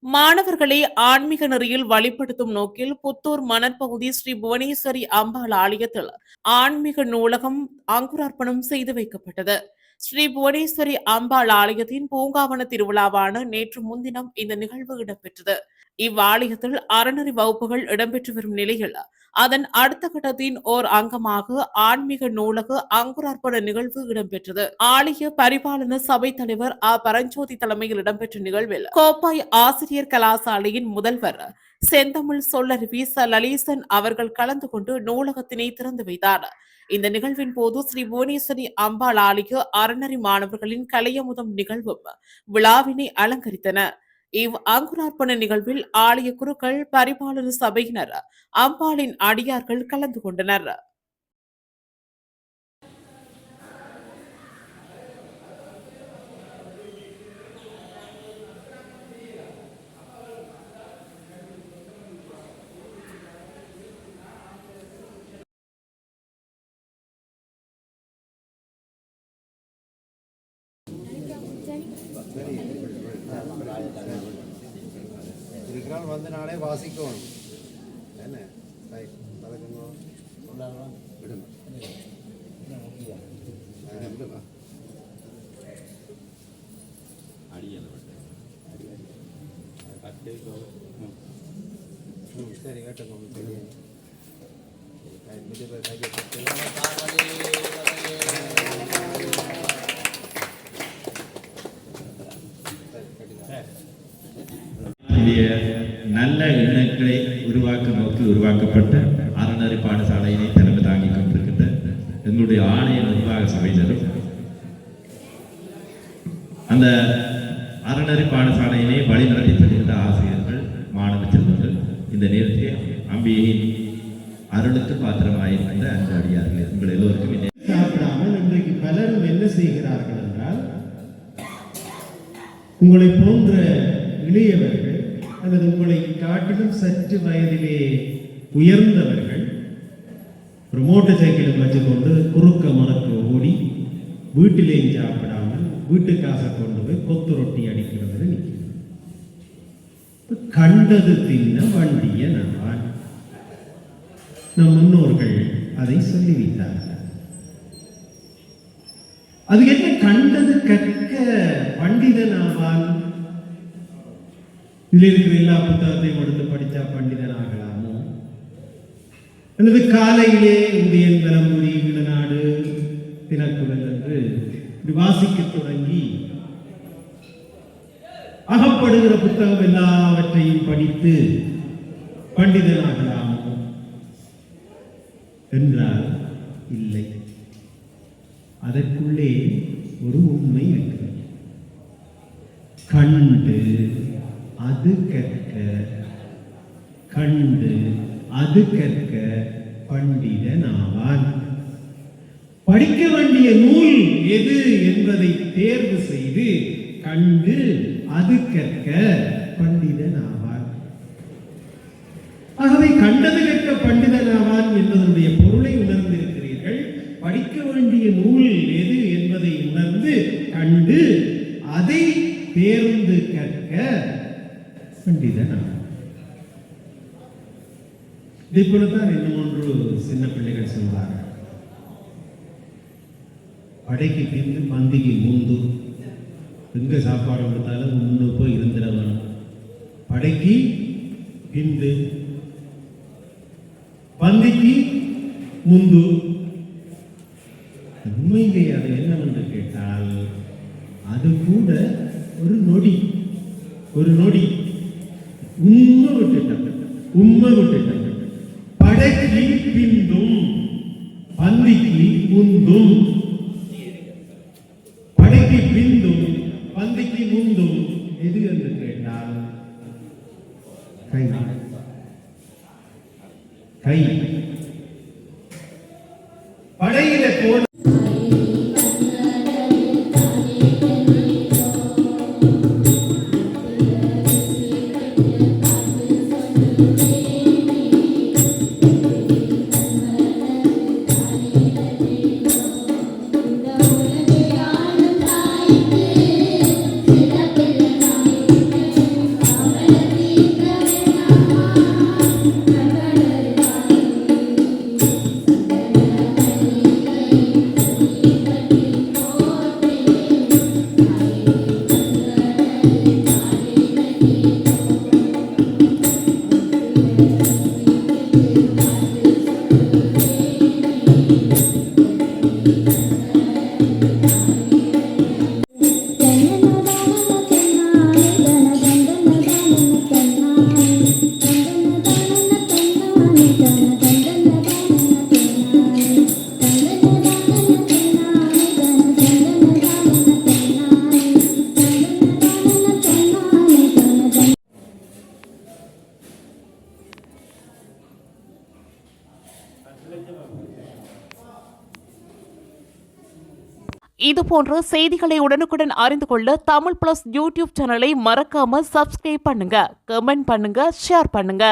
மாணவர்களை ஆன்மீக நெறியில் வழிபடுத்தும் நோக்கில் புத்தூர் மணற்பகுதி ஸ்ரீ புவனேஸ்வரி அம்பாள் ஆலயத்தில் ஆன்மீக நூலகம் அங்குரார்ப்பணம் செய்து வைக்கப்பட்டது. ஸ்ரீ புவனேஸ்வரி அம்பாள் ஆலயத்தின் பூங்காவன திருவிழாவான நேற்று முன்தினம் இந்த நிகழ்வு இடம்பெற்றது. இவ்வாலயத்தில் அறநெறி வகுப்புகள் இடம்பெற்று வரும் நிலையில் அதன் அடுத்த கட்டத்தின் ஓர் அங்கமாக ஆன்மீக நூலக அங்குரார்ப்பண நிகழ்வு இடம்பெற்றது. ஆலய பரிபாலன சபை தலைவர் பரஞ்சோதி தலைமையில் இடம்பெற்ற நிகழ்வில் கோப்பாய் ஆசிரியர் கலாசாலையின் முதல்வர் செந்தமிழ் சொல்லருவி லலீசன் அவர்கள் கலந்து கொண்டு நூலகத்தினை திறந்து வைத்தார். இந்த நிகழ்வின் போது ஸ்ரீ புவனேஸ்வரி அம்பாள் ஆலய அறநெறி மாணவர்களின் கலையமுதம் நிகழ்வும் விழாவினை அலங்கரித்தன. அங்குரார்ப்பண நிகழ்வில் ஆலய குருக்கள், பரிபாலன சபையினர், அம்பாளின் அடியார்கள் கலந்து கொண்டனர். இருக்கிறான் வந்து நாளே வாசிக்கணும் என்ன பழக்கணும் விடுங்க சரி கேட்டுக்கோங்க நல்ல எண்ணங்களை உருவாக்க நோக்கி உருவாக்கப்பட்ட அறநெறி பாடசாலையினை தலைமை தாங்கிக் கொண்டிருக்கின்ற எங்களுடைய ஆலய நிர்வாக சபையினரும் அந்த அறநெறி பாடசாலையினை வழிநடத்தி வருகின்ற ஆசிரியர்கள், மாணவ செல்வங்கள், இந்த நேரத்தில் அம்பிகையின் அருளுக்கு பாத்திரமாயிருக்கின்ற அன்பு அடியார்கள் உங்கள் எல்லோருக்கும் சாப்பிடாமல் இன்றைக்கு பலரும் என்ன செய்கிறார்கள் என்றால், உங்களை போன்ற இளையவர்கள் அல்லது உங்களை காட்டிலும் சற்று வயதிலே உயர்ந்தவர்கள் ஒரு மோட்டார் சைக்கிளை வச்சுக்கொண்டு குறுக்க மணக்க ஓடி வீட்டிலேயும் சாப்பிடாமல் வீட்டு காசை கொண்டு போய் கொத்து ரொட்டி அடிக்கிறது நிற்கிறது. கண்டது தின்ன வண்டிய நான் நம் முன்னோர்கள் அதை சொல்லி வைத்தார்கள். அது என்ன கண்டது கற்க பண்டிதனாவான்? இதில் இருக்கிற எல்லா புத்தகத்தையும் எடுத்து படித்தா பண்டிதன் ஆகலாமோ? அல்லது காலையிலே உதயன் விளம்புரி இளநாடு தினக்குரல் என்று வாசிக்க தொடங்கி அகப்படுகிற புத்தகம் எல்லாவற்றையும் படித்து பண்டிதனாகலாமோ என்றால் இல்லை. அதற்குள்ளே ஒரு உண்மை இருக்கிறது. கண்டு அது கற்க, கண்டு அது கற்க பண்டிதன் ஆவான். படிக்க வேண்டிய நூல் எது என்பதை தேர்வு செய்து கண்டு அது கற்க பண்டிதன் ஆவான். ஆகவே கண்டது கற்க பண்டிதன் ஆவான் என்பதனுடைய பொருளை உணர்ந்திருக்கிறீர்கள். படிக்க வேண்டிய நூல் எது என்பதை உணர்ந்து கண்டு அதை தேர்ந்து கற்க பண்டிதன் ஆவான். இதை போலத்தான் இன்னும் ஒன்று சின்ன பிள்ளைகள் சொல்வார்கள். படைக்கு பிந்து பந்திக்கு முந்து. எங்க சாப்பாடு கொடுத்தாலும் முன்னு போய் இருந்துட வேணும். படைக்கு பிந்து பந்திக்கு முந்து. உண்மையிலே அது என்னவென்று கேட்டால் அது கூட ஒரு நொடி, ஒரு நொடி. உண்மை விட்டுட்டாங்க. படைக்கு பிந்தும் பந்திக்கு முந்தும். படைக்கு பிந்தும் பந்திக்கு முந்தும் எது என்று கேட்டால் கை. கை படையில போன இதுபோன்ற செய்திகளை உடனுக்குடன் அறிந்து கொள்ள தமிழ் பிளஸ் யூடியூப் சேனலை மறக்காம சப்ஸ்கிரைப் பண்ணுங்க, கமெண்ட் பண்ணுங்க, ஷேர் பண்ணுங்க.